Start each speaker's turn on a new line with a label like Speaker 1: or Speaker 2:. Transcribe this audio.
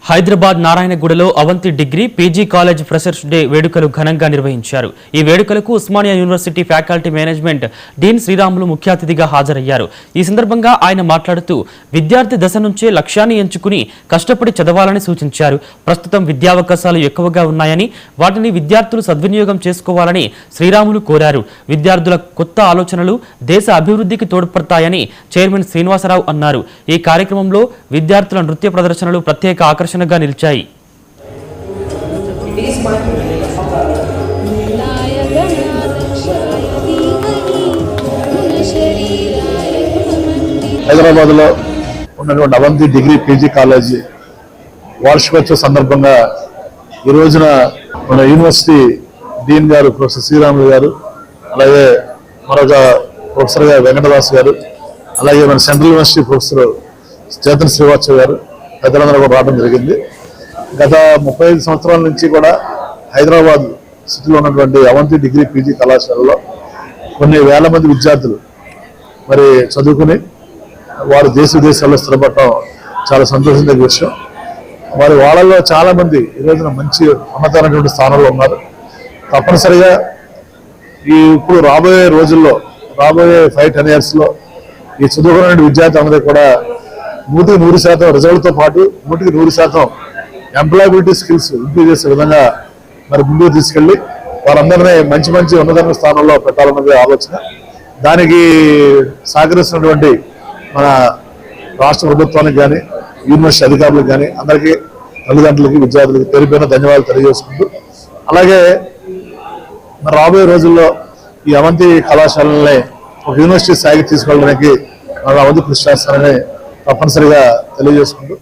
Speaker 1: హైదరాబాద్ నారాయణగూడలో Avanthi degree PG college freshers day వేడుకలు ఘనంగా నిర్వహించారు. ఈ వేడుకలకు Osmania university faculty management dean Sriramulu ముఖ్య అతిథిగా హాజరయ్యారు. ఈ సందర్భంగా ఆయన మాట్లాడుతూ విద్యార్థి దశ నుంచే లక్ష్యాన్ని ఎంచుకుని కష్టపడి చదవాలని సూచించారు. ప్రస్తుతం విద్యావకాశాలు ఎక్కువగా ఉన్నాయని, వాటిని విద్యార్థులు సద్వినియోగం చేసుకోవాలని శ్రీరాములు కోరారు. విద్యార్థుల కొత్త ఆలోచనలు దేశ అభివృద్ధికి తోడ్పడతాయని చైర్మన్ శ్రీనివాసరావు అన్నారు. ఈ కార్యక్రమంలో విద్యార్థుల నృత్య ప్రదర్శనలు ప్రత్యేక ఆకర్షణగా నిలిచాయి.
Speaker 2: హైదరాబాద్ లో ఉన్నటువంటి అవంతి డిగ్రీ పీజీ కాలేజీ వార్షికోత్సవ సందర్భంగా ఈ రోజున మన యూనివర్సిటీ డీన్ గారు ప్రొఫెసర్ శ్రీరాములు గారు, అలాగే మరొక ప్రొఫెసర్ గారు వెంకటదాస్ గారు, అలాగే మన central university professor Chetan Srivastav గారు పెద్దలందరూ కూడా రావడం జరిగింది. గత 35 సంవత్సరాల నుంచి కూడా హైదరాబాద్ సిటీలో ఉన్నటువంటి అవంతి డిగ్రీ పీజీ కళాశాలలో కొన్ని వేల మంది విద్యార్థులు మరి చదువుకుని వారు దేశ విదేశాల్లో స్థిరపడటం చాలా సంతోషించే విషయం. మరి వాళ్ళలో చాలా మంది ఈ రోజున మంచి ఉన్నతమైనటువంటి స్థానంలో ఉన్నారు. తప్పనిసరిగా ఇప్పుడు రాబోయే రోజుల్లో, రాబోయే 5-10 years లో ఈ చదువుకున్న విద్యార్థులందరూ కూడా 100% రిజల్ట్తో పాటు 100% ఎంప్లాయబిలిటీ స్కిల్స్ ఇంప్రూవ్ చేసే విధంగా మరి ముందుకు తీసుకెళ్లి వారందరినీ మంచి మంచి ఉన్నతమైన స్థానంలో పెట్టాలన్నది ఆలోచన. దానికి సహకరిస్తున్నటువంటి మన రాష్ట్ర ప్రభుత్వానికి కానీ, యూనివర్సిటీ అధికారులకు కానీ, అందరికీ తల్లిదండ్రులకి, విద్యార్థులకి పేరుపైన ధన్యవాదాలు తెలియజేసుకుంటూ, అలాగే మరి రాబోయే రోజుల్లో ఈ అవంతి కళాశాలని ఒక యూనివర్సిటీ స్థాయికి తీసుకెళ్ళడానికి మన అవంతి కృషి చేస్తారని తప్పనిసరిగా తెలియజేసుకుంటూ